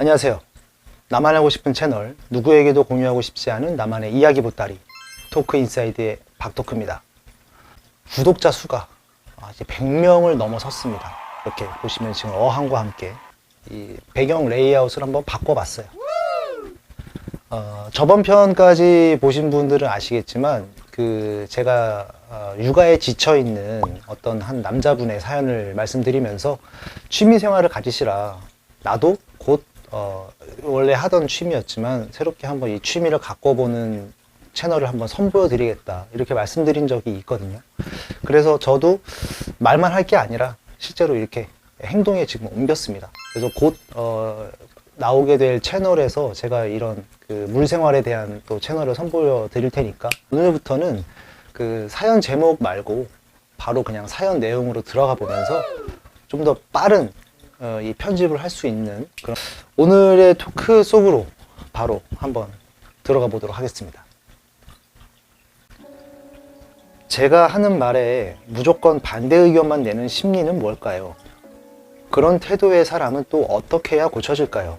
안녕하세요. 나만 알고 싶은 채널, 누구에게도 공유하고 싶지 않은 나만의 이야기 보따리 토크 인사이드의 박토크입니다. 구독자 수가 이제 100명을 넘어섰습니다. 이렇게 보시면 지금 어항과 함께 이 배경 레이아웃을 한번 바꿔봤어요. 저번 편까지 보신 분들은 아시겠지만 제가 육아에 지쳐있는 어떤 한 남자분의 사연을 말씀드리면서 취미생활을 가지시라, 나도 곧 원래 하던 취미였지만 새롭게 한번 이 취미를 갖고보는 채널을 한번 선보여 드리겠다, 이렇게 말씀드린 적이 있거든요. 그래서 저도 말만 할 게 아니라 실제로 이렇게 행동에 지금 옮겼습니다. 그래서 곧 나오게 될 채널에서 제가 이런 물생활에 대한 또 채널을 선보여 드릴 테니까 오늘부터는 사연 제목 말고 바로 그냥 사연 내용으로 들어가 보면서 좀 더 빠른 이 편집을 할 수 있는 그런 오늘의 토크 속으로 바로 한번 들어가 보도록 하겠습니다. 제가 하는 말에 무조건 반대 의견만 내는 심리는 뭘까요? 그런 태도의 사람은 또 어떻게 해야 고쳐질까요?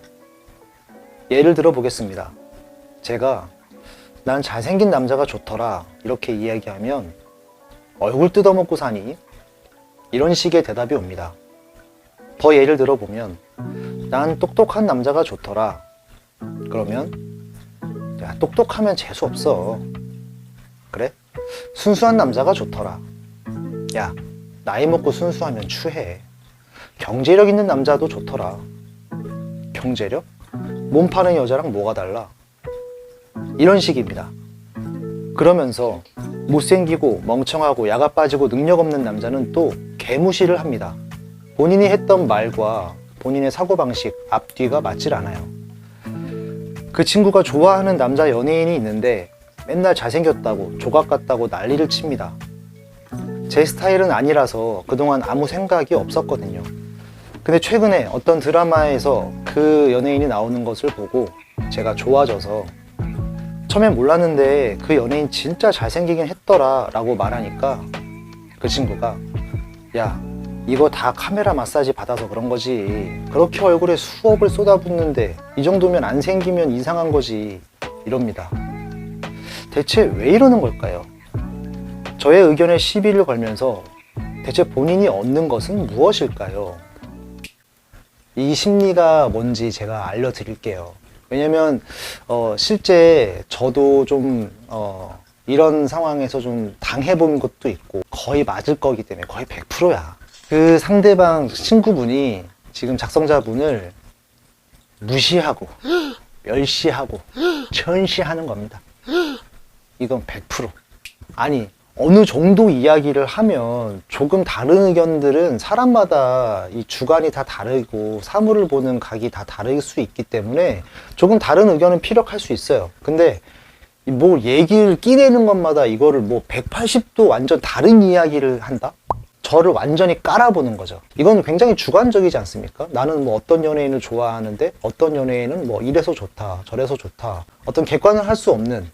예를 들어 보겠습니다. 제가 난 잘생긴 남자가 좋더라 이렇게 이야기하면 얼굴 뜯어먹고 사니? 이런 식의 대답이 옵니다. 더 예를 들어 보면 난 똑똑한 남자가 좋더라. 그러면 야, 똑똑하면 재수없어. 그래? 순수한 남자가 좋더라. 야, 나이 먹고 순수하면 추해. 경제력 있는 남자도 좋더라. 경제력? 몸 파는 여자랑 뭐가 달라? 이런 식입니다. 그러면서 못생기고 멍청하고 야가 빠지고 능력 없는 남자는 또 개무시를 합니다. 본인이 했던 말과 본인의 사고방식 앞뒤가 맞질 않아요. 그 친구가 좋아하는 남자 연예인이 있는데 맨날 잘생겼다고 조각 같다고 난리를 칩니다. 제 스타일은 아니라서 그동안 아무 생각이 없었거든요. 근데 최근에 어떤 드라마에서 그 연예인이 나오는 것을 보고 제가 좋아져서 처음엔 몰랐는데 그 연예인 진짜 잘생기긴 했더라 라고 말하니까 그 친구가 야, 이거 다 카메라 마사지 받아서 그런 거지. 그렇게 얼굴에 수억을 쏟아붓는데 이 정도면 안 생기면 이상한 거지. 이럽니다. 대체 왜 이러는 걸까요? 저의 의견에 시비를 걸면서 대체 본인이 얻는 것은 무엇일까요? 이 심리가 뭔지 제가 알려드릴게요. 왜냐면 실제 저도 좀 이런 상황에서 좀 당해본 것도 있고 거의 맞을 거기 때문에 거의 100%야. 그 상대방 친구분이 지금 작성자분을 무시하고 멸시하고 천시하는 겁니다. 이건 100%. 아니, 어느 정도 이야기를 하면 조금 다른 의견들은 사람마다 이 주관이 다 다르고 사물을 보는 각이 다 다를 수 있기 때문에 조금 다른 의견은 피력할 수 있어요. 근데 뭐 얘기를 끼내는 것마다 이거를 뭐 180도 완전 다른 이야기를 한다? 저를 완전히 깔아보는 거죠. 이건 굉장히 주관적이지 않습니까? 나는 뭐 어떤 연예인을 좋아하는데 어떤 연예인은 뭐 이래서 좋다 저래서 좋다, 어떤 객관을 할 수 없는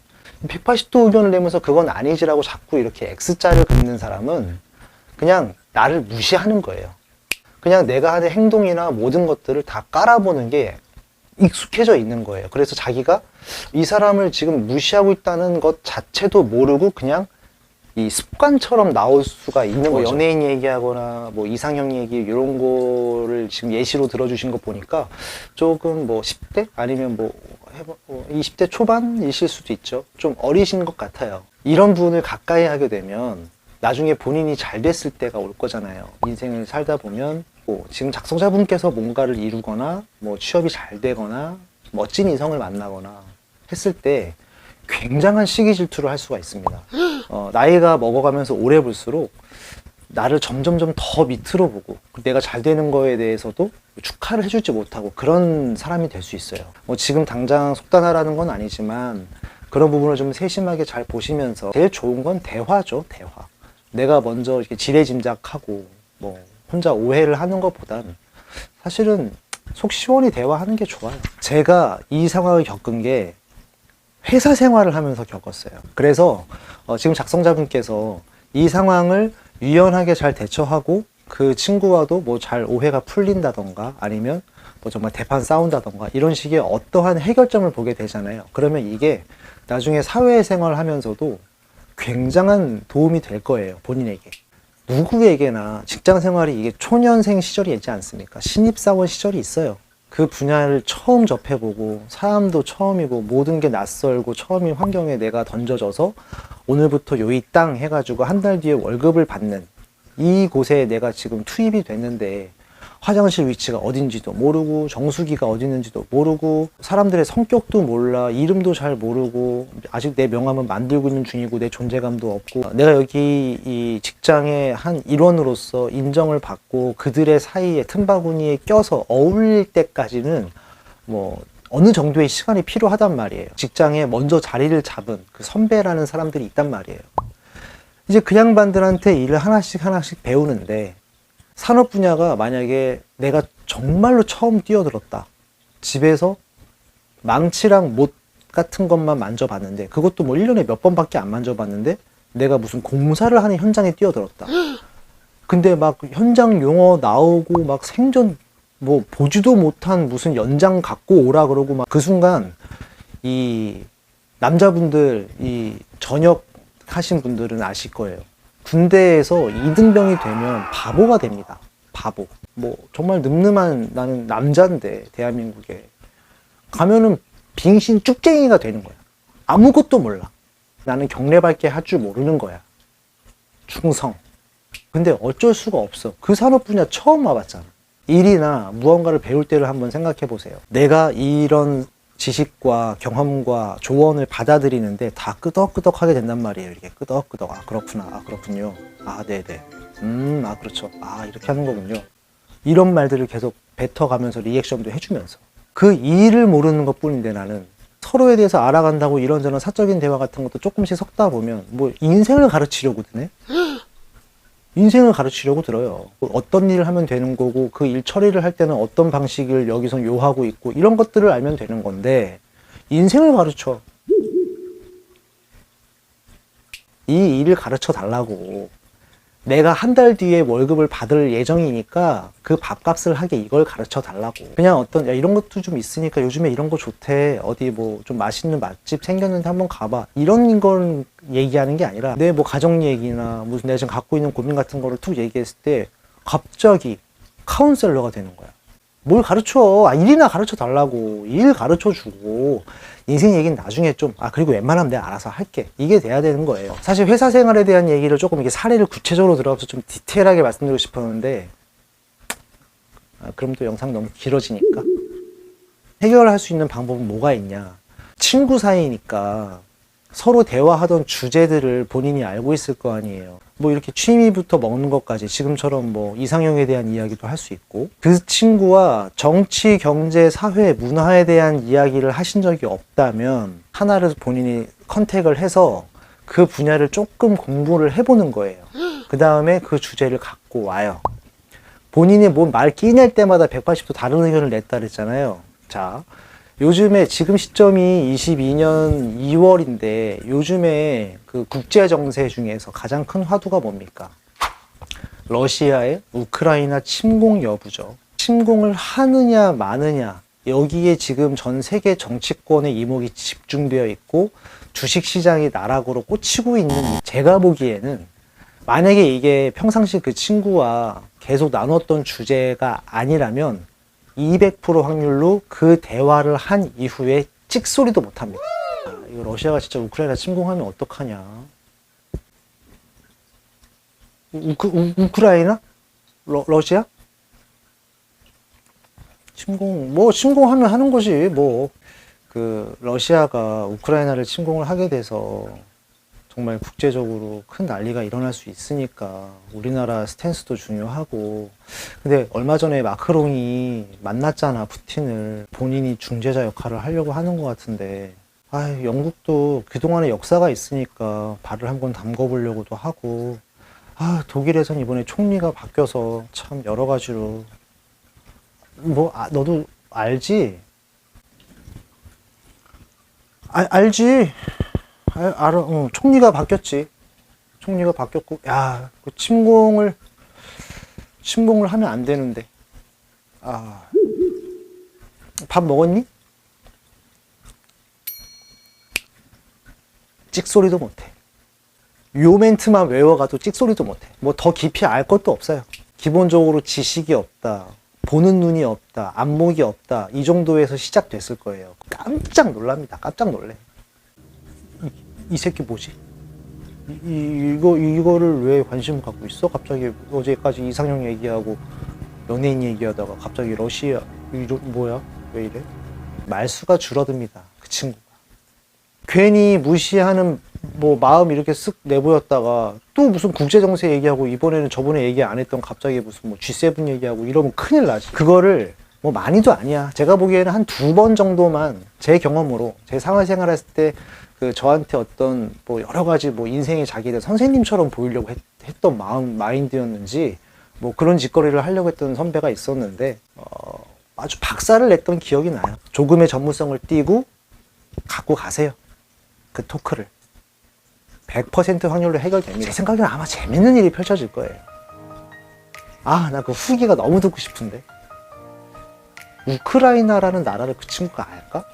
180도 의견을 내면서 그건 아니지라고 자꾸 이렇게 X자를 긋는 사람은 그냥 나를 무시하는 거예요. 그냥 내가 하는 행동이나 모든 것들을 다 깔아보는 게 익숙해져 있는 거예요. 그래서 자기가 이 사람을 지금 무시하고 있다는 것 자체도 모르고 그냥 이 습관처럼 나올 수가 있는 거죠. 연예인 얘기하거나 뭐 이상형 얘기 이런 거를 지금 예시로 들어주신 거 보니까 조금 뭐 10대 아니면 뭐 20대 초반이실 수도 있죠. 좀 어리신 것 같아요. 이런 분을 가까이 하게 되면 나중에 본인이 잘 됐을 때가 올 거잖아요. 인생을 살다 보면 뭐 지금 작성자분께서 뭔가를 이루거나 뭐 취업이 잘 되거나 멋진 이성을 만나거나 했을 때 굉장한 시기 질투를 할 수가 있습니다. 나이가 먹어가면서 오래 볼수록 나를 점점점 더 밑으로 보고 내가 잘 되는 거에 대해서도 축하를 해주지 못하고 그런 사람이 될 수 있어요. 뭐 지금 당장 속단하라는 건 아니지만 그런 부분을 좀 세심하게 잘 보시면서 제일 좋은 건 대화죠. 대화. 내가 먼저 이렇게 지레짐작하고 뭐 혼자 오해를 하는 것보단 사실은 속 시원히 대화하는 게 좋아요. 제가 이 상황을 겪은 게 회사 생활을 하면서 겪었어요. 그래서 지금 작성자분께서 이 상황을 유연하게 잘 대처하고 그 친구와도 뭐 잘 오해가 풀린다던가 아니면 뭐 정말 대판 싸운다던가 이런 식의 어떠한 해결점을 보게 되잖아요. 그러면 이게 나중에 사회생활 하면서도 굉장한 도움이 될 거예요, 본인에게. 누구에게나 직장 생활이 이게 초년생 시절이 있지 않습니까? 신입사원 시절이 있어요. 그 분야를 처음 접해보고 사람도 처음이고 모든 게 낯설고 처음인 환경에 내가 던져져서 오늘부터 요이 땅 해가지고 한 달 뒤에 월급을 받는 이곳에 내가 지금 투입이 됐는데 화장실 위치가 어딘지도 모르고 정수기가 어디 있는지도 모르고 사람들의 성격도 몰라 이름도 잘 모르고 아직 내 명함은 만들고 있는 중이고 내 존재감도 없고 내가 여기 이 직장의 한 일원으로서 인정을 받고 그들의 사이에 틈바구니에 껴서 어울릴 때까지는 뭐 어느 정도의 시간이 필요하단 말이에요. 직장에 먼저 자리를 잡은 그 선배라는 사람들이 있단 말이에요. 이제 그 양반들한테 일을 하나씩 배우는데 산업 분야가 만약에 내가 정말로 처음 뛰어들었다. 집에서 망치랑 못 같은 것만 만져봤는데 그것도 뭐 1년에 몇 번밖에 안 만져봤는데 내가 무슨 공사를 하는 현장에 뛰어들었다. 근데 막 현장 용어 나오고 막 생전 뭐 보지도 못한 무슨 연장 갖고 오라 그러고 막 그 순간 이 남자분들 이 전역 하신 분들은 아실 거예요. 군대에서 2등병이 되면 바보가 됩니다. 바보. 뭐 정말 늠름한 나는 남자인데 대한민국에 가면은 빙신 쭉쟁이가 되는 거야. 아무것도 몰라. 나는 경례밖에 할 줄 모르는 거야. 충성. 근데 어쩔 수가 없어. 그 산업 분야 처음 와봤잖아. 일이나 무언가를 배울 때를 한번 생각해 보세요. 내가 이런 지식과 경험과 조언을 받아들이는데 다 끄덕끄덕하게 된단 말이에요. 이렇게 끄덕끄덕. 아 그렇구나. 아 그렇군요. 아 네네. 아 그렇죠. 아 이렇게 하는 거군요. 이런 말들을 계속 뱉어가면서 리액션도 해주면서 그 일을 모르는 것 뿐인데 나는 서로에 대해서 알아간다고 이런저런 사적인 대화 같은 것도 조금씩 섞다 보면 뭐 인생을 가르치려고 드네. 인생을 가르치려고 들어요. 어떤 일을 하면 되는 거고 그 일 처리를 할 때는 어떤 방식을 여기서 요하고 있고 이런 것들을 알면 되는 건데 인생을 가르쳐. 이 일을 가르쳐 달라고. 내가 한 달 뒤에 월급을 받을 예정이니까 그 밥값을 하게 이걸 가르쳐 달라고. 그냥 어떤 야 이런 것도 좀 있으니까 요즘에 이런 거 좋대. 어디 뭐 좀 맛있는 맛집 생겼는데 한번 가봐. 이런 걸 얘기하는 게 아니라 내 뭐 가정 얘기나 무슨 내가 지금 갖고 있는 고민 같은 거를 툭 얘기했을 때 갑자기 카운셀러가 되는 거야. 뭘 가르쳐? 아, 일이나 가르쳐 달라고. 일 가르쳐 주고 인생 얘기는 나중에 좀 그리고 웬만하면 내가 알아서 할게. 이게 돼야 되는 거예요. 사실 회사 생활에 대한 얘기를 조금 이게 사례를 구체적으로 들어가서 좀 디테일하게 말씀드리고 싶었는데 그럼 또 영상 너무 길어지니까 해결할 수 있는 방법은 뭐가 있냐. 친구 사이니까 서로 대화하던 주제들을 본인이 알고 있을 거 아니에요. 뭐 이렇게 취미부터 먹는 것까지 지금처럼 뭐 이상형에 대한 이야기도 할 수 있고 그 친구와 정치, 경제, 사회, 문화에 대한 이야기를 하신 적이 없다면 하나를 본인이 컨택을 해서 그 분야를 조금 공부를 해보는 거예요. 그 다음에 그 주제를 갖고 와요. 본인이 뭐 말 끼낼 때마다 180도 다른 의견을 냈다 그랬잖아요. 자, 요즘에 지금 시점이 22년 2월인데 요즘에 그 국제 정세 중에서 가장 큰 화두가 뭡니까? 러시아의 우크라이나 침공 여부죠. 침공을 하느냐 마느냐 여기에 지금 전 세계 정치권의 이목이 집중되어 있고 주식시장이 나락으로 꽂히고 있는 제가 보기에는 만약에 이게 평상시 그 친구와 계속 나눴던 주제가 아니라면 200% 확률로 그 대화를 한 이후에 찍소리도 못합니다. 이거 러시아가 진짜 우크라이나 침공하면 어떡하냐. 우크라이나? 러시아? 침공하면 하는 거지. 그 러시아가 우크라이나를 침공을 하게 돼서 정말 국제적으로 큰 난리가 일어날 수 있으니까 우리나라 스탠스도 중요하고. 근데 얼마 전에 마크롱이 만났잖아, 푸틴을. 본인이 중재자 역할을 하려고 하는 것 같은데 영국도 그동안의 역사가 있으니까 발을 한번 담궈보려고도 하고 독일에선 이번에 총리가 바뀌어서 참 여러 가지로 너도 알지? 알지? 알아. 총리가 바뀌었지. 총리가 바뀌었고, 그 침공을 하면 안 되는데. 밥 먹었니? 찍소리도 못해. 요 멘트만 외워가도 찍소리도 못해. 뭐 더 깊이 알 것도 없어요. 기본적으로 지식이 없다, 보는 눈이 없다, 안목이 없다, 이 정도에서 시작됐을 거예요. 깜짝 놀랍니다. 깜짝 놀래. 이 새끼 뭐지? 이거를 왜 관심 갖고 있어? 갑자기 어제까지 이상형 얘기하고 연예인 얘기하다가 갑자기 러시아 뭐야? 왜 이래? 말수가 줄어듭니다. 그 친구가. 괜히 무시하는 뭐 마음 이렇게 쓱 내보였다가 또 무슨 국제정세 얘기하고 이번에는 저번에 얘기 안 했던 갑자기 무슨 뭐 G7 얘기하고 이러면 큰일 나지. 그거를 뭐 많이도 아니야. 제가 보기에는 한 2번 정도만 제 경험으로 제 사회생활 했을 때 그 저한테 어떤 뭐 여러 가지 뭐 인생의 자기들 선생님처럼 보이려고 했던 마인드였는지 뭐 그런 짓거리를 하려고 했던 선배가 있었는데 아주 박살을 냈던 기억이 나요. 조금의 전문성을 띠고 갖고 가세요. 그 토크를 100% 확률로 해결됩니다. 제 생각에는 아마 재밌는 일이 펼쳐질 거예요. 아, 나 그 후기가 너무 듣고 싶은데. 우크라이나라는 나라를 그 친구가 알까?